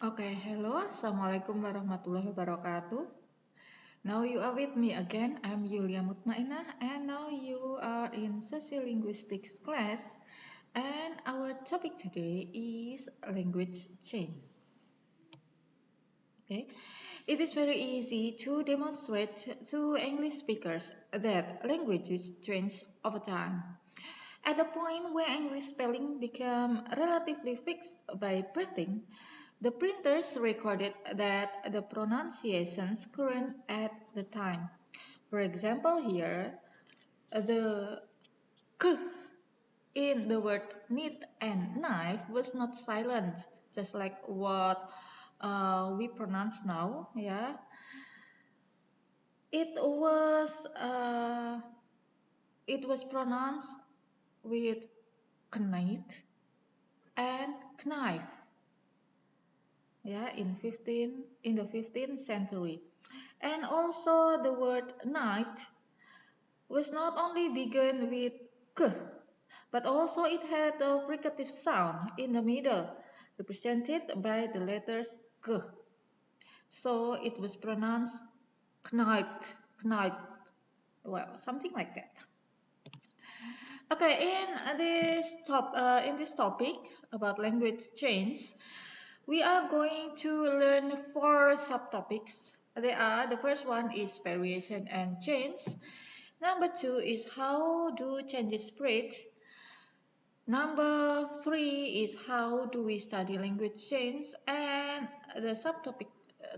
Okay, hello, Assalamualaikum warahmatullahi wabarakatuh. Now you are with me again. I'm Yulia Mutmainah, and now you are in sociolinguistics class. And our topic today is language change. Okay, it is very easy to demonstrate to English speakers that languages change over time. At the point where English spelling became relatively fixed by printing, the printers recorded that the pronunciations current at the time. For example, here, the k in the word knit and knife was not silent, just like what we pronounce now. Yeah, it was uh, it was pronounced with knit and knife. Yeah, in the 15th century. And also the word night was not only begun with k, but also it had a fricative sound in the middle, represented by the letters k. So it was pronounced knight, knight. Well, something like that. Okay, in this topic about language change, we are going to learn four subtopics. The first one is variation and change. Number two is how do changes spread. Number three is how do we study language change. And the subtopic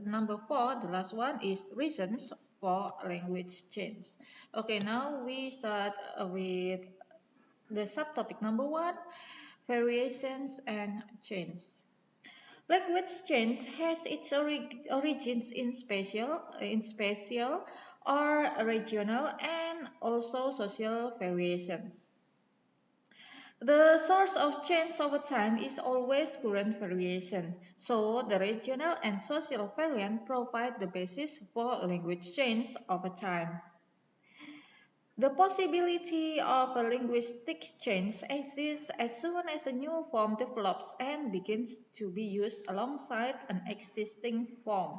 number four, the last one, is reasons for language change. Okay, now we start with the subtopic number one, variations and change. Language change has its origins in spatial or regional and also social variations. The source of change over time is always current variation, so the regional and social variant provide the basis for language change over time. The possibility of a linguistic change exists as soon as a new form develops and begins to be used alongside an existing form.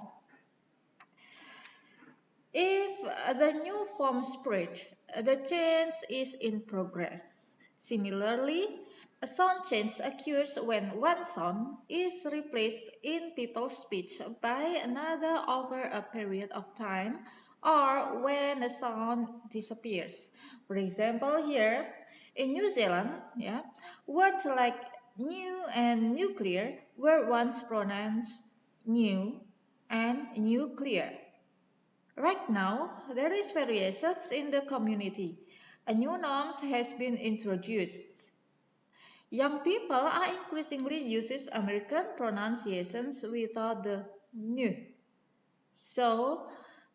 If the new form spread, the change is in progress. Similarly, a sound change occurs when one sound is replaced in people's speech by another over a period of time or when a sound disappears. For example, here in New Zealand, words like new and nuclear were once pronounced new and nuclear. Right now, there is variations in the community. A new norms has been introduced. Young people are increasingly using American pronunciations without the new. So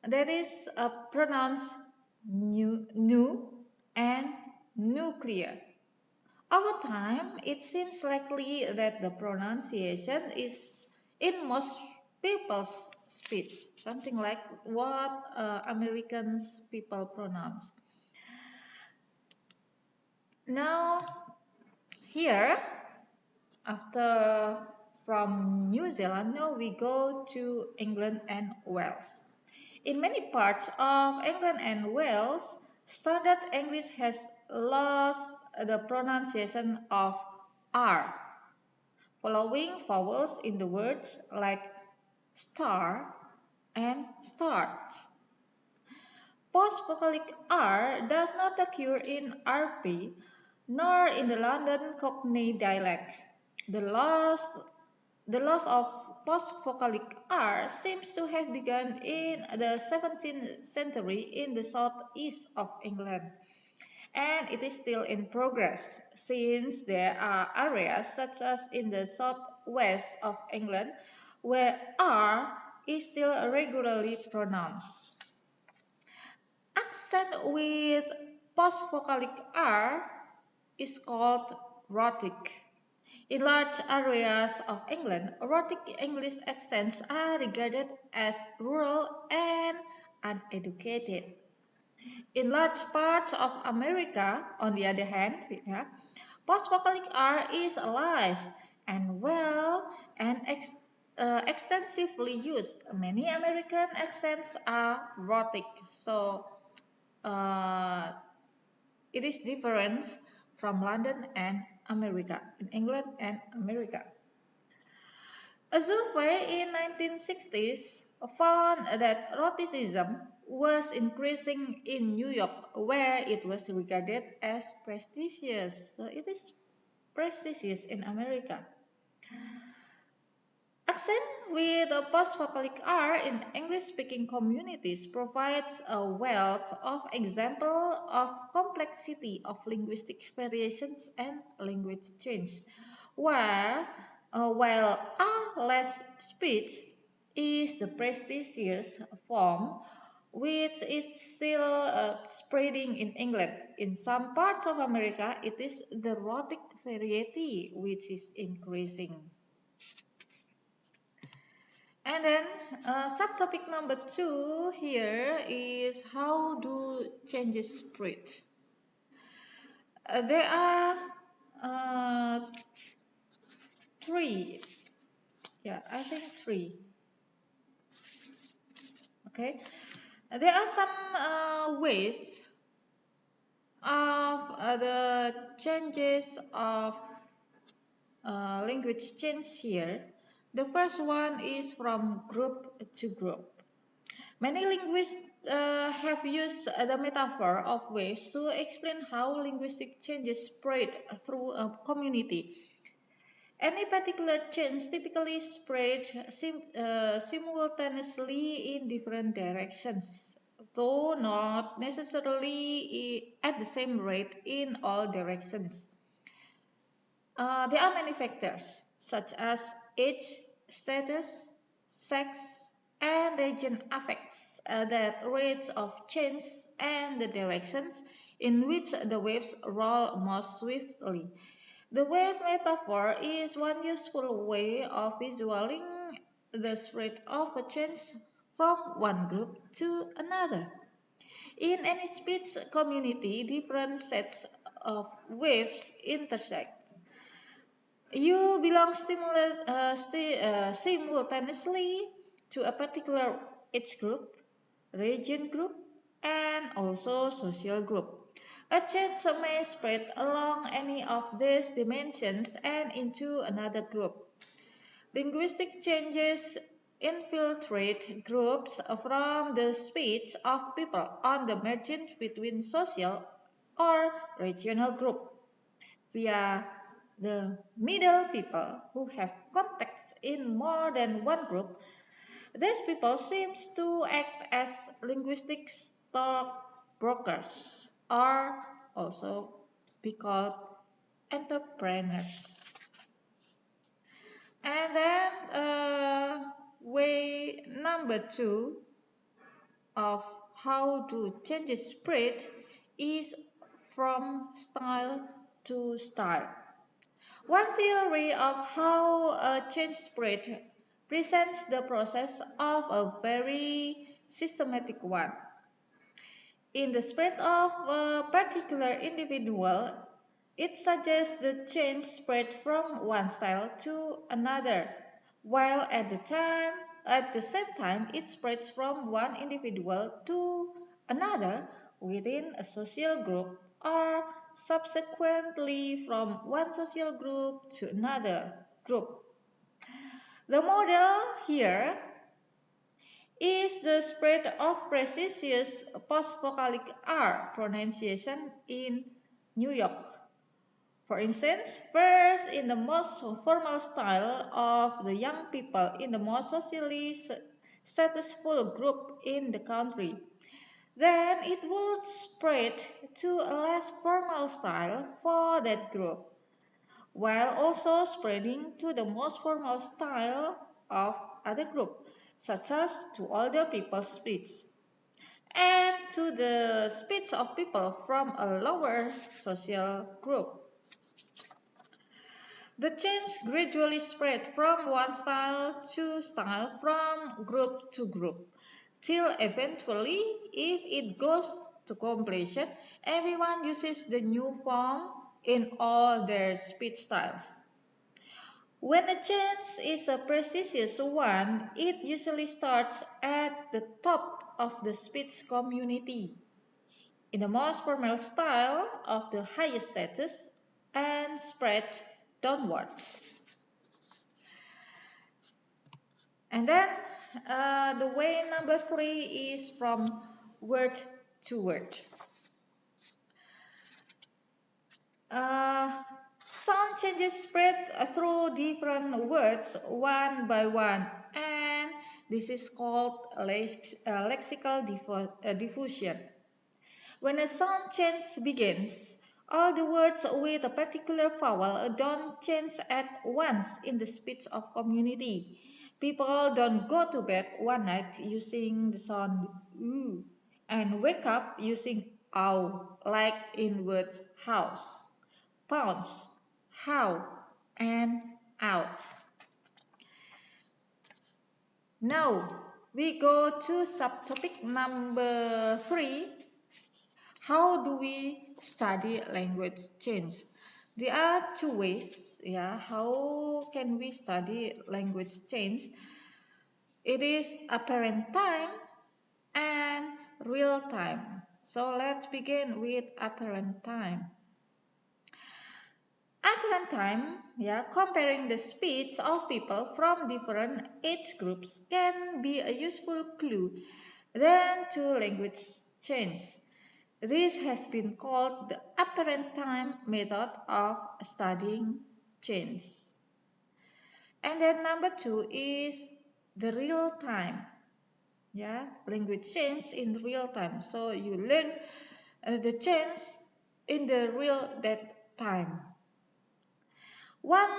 that is pronounced new and nuclear. Over time, it seems likely that the pronunciation is in most people's speech, something like what Americans people pronounce. Now, here, after from New Zealand, now we go to England and Wales. In many parts of England and Wales, Standard English has lost the pronunciation of R following vowels in the words like star and start. Post-vocalic R does not occur in RP nor in the London Cockney dialect. The loss, the loss of post-vocalic R seems to have begun in the 17th century in the southeast of England, and it is still in progress since there are areas such as in the southwest of England where R is still regularly pronounced. Accent with post-vocalic R is called rhotic. In large areas of England, rhotic English accents are regarded as rural and uneducated. In large parts of America, on the other hand, post-vocalic R is alive and well and extensively used. Many American accents are rhotic, so uh, it is different from London and America, in England and America. A survey in 1960s found that rhoticism was increasing in New York, where it was regarded as prestigious. So it is prestigious in America. Accent with a post-vocalic R in English-speaking communities provides a wealth of examples of complexity of linguistic variations and language change, where while R-less speech is the prestigious form, which is still spreading in England. In some parts of America, it is the rhotic variety which is increasing. And then subtopic number 2 here is how do changes spread? There are three. Yeah, I think three. Okay. There are some ways of the changes of language change here. The first one is from group to group. Many linguists have used the metaphor of waves to explain how linguistic changes spread through a community. Any particular change typically spread simultaneously in different directions, though not necessarily at the same rate in all directions. There are many factors such as age, status, sex, and region affects the rates of change and the directions in which the waves roll most swiftly. The wave metaphor is one useful way of visualizing the spread of a change from one group to another. In any speech community, different sets of waves intersect. You belong simultaneously to a particular age group, region group, and also social group. A change may spread along any of these dimensions and into another group. Linguistic changes infiltrate groups from the speech of people on the margin between social or regional group via the middle people who have contacts in more than one group. These people seem to act as linguistic stockbrokers or also be called entrepreneurs. And then way number 2 of how to change spread is from style to style. One theory of how a change spread presents the process of a very systematic one. In the spread of a particular individual, it suggests the change spread from one style to another, while at the same time it spreads from one individual to another within a social group or subsequently from one social group to another group. The model here is the spread of prestigious post-vocalic R pronunciation in New York. For instance, first in the most formal style of the young people in the most socially statusful group in the country. Then it would spread to a less formal style for that group, while also spreading to the most formal style of other group, such as to older people's speech, and to the speech of people from a lower social group. The change gradually spread from one style to style from group to group, till eventually, if it goes to completion, everyone uses the new form in all their speech styles. When a change is a precise one, it usually starts at the top of the speech community, in the most formal style of the highest status, and spreads downwards. And then the way number 3 is from word to word. Uh, Sound changes spread through different words one by one, and this is called lexical diffusion. When a sound change begins, all the words with a particular vowel don't change at once in the speech of community. People don't go to bed one night using the sound oo and wake up using ow, like in words house, pounce, how, and out. Now we go to subtopic number 3. How do we study language change? There are two ways. How can we study language change? It is apparent time and real time. So let's begin with apparent time. Apparent time, comparing the speech of people from different age groups can be a useful clue then to language change. This has been called the apparent time method of studying change. And then number 2 is the real time. Language change in real time. So you learn the change in the real that time. One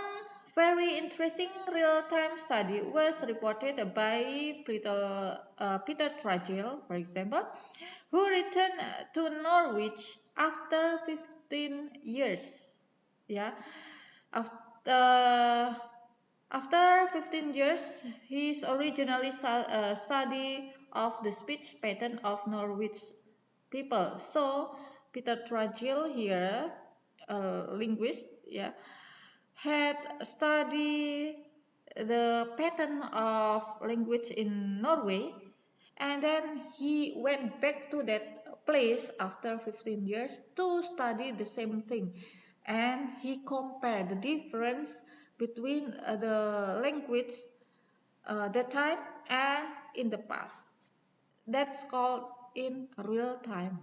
very interesting real-time study was reported by Peter Tragel, for example, who returned to Norwich after 15 years. After, after 15 years, his originally study of the speech pattern of Norwich people. So Peter Tragel here, a linguist, had studied the pattern of language in Norway, and then he went back to that place after 15 years to study the same thing, and he compared the difference between the language that time and in the past. That's called in real time.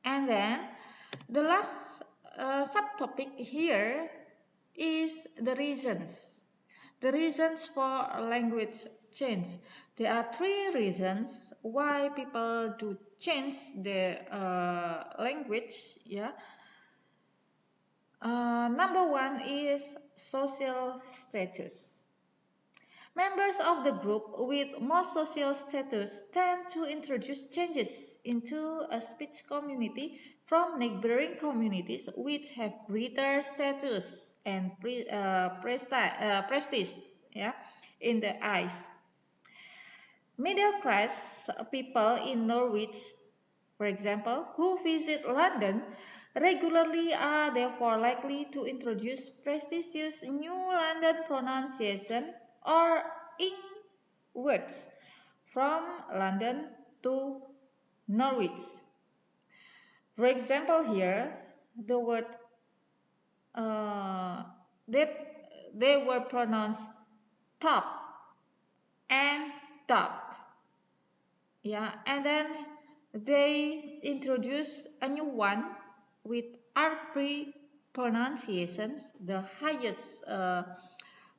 And then the last subtopic here is the reasons. The reasons for language change. There are 3 reasons why people do change their language. Number 1 is social status. Members of the group with more social status tend to introduce changes into a speech community from neighboring communities which have greater status and prestige in the eyes. Middle class people in Norwich, for example, who visit London regularly are therefore likely to introduce prestigious New London pronunciation or ing words from London to Norwich. For example, here the word they were pronounced top and dot. And then they introduced a new one with RP pronunciations, the highest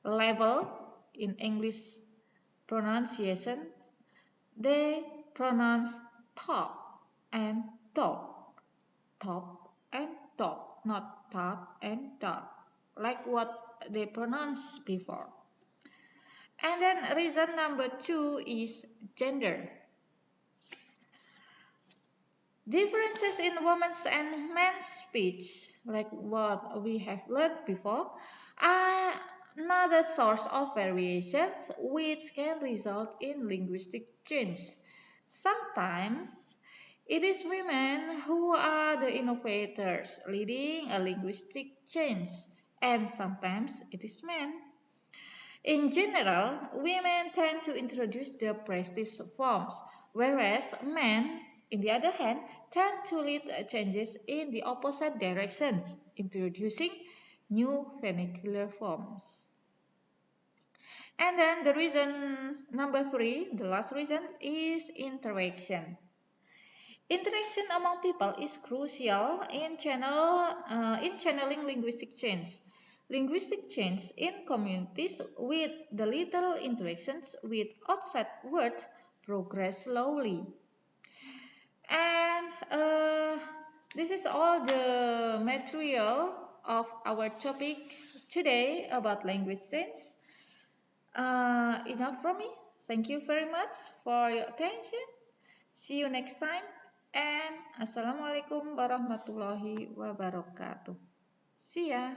level in English pronunciation. They pronounce top and dog, top and dog, not top and dog, like what they pronounced before. And then reason number 2 is gender. Differences in women's and men's speech, like what we have learned before, are another source of variations which can result in linguistic change. Sometimes it is women who are the innovators leading a linguistic change, and sometimes it is men. In general, women tend to introduce the prestige forms, whereas men, on the other hand, tend to lead changes in the opposite directions, introducing new vernacular forms. And then the reason number 3, the last reason, is interaction. Interaction among people is crucial in channeling linguistic change. Linguistic change in communities with the little interactions with outside words progress slowly. And this is all the material of our topic today about language change. Enough from me. Thank you very much for your attention. See you next time, and Assalamualaikum warahmatullahi wabarakatuh. See ya.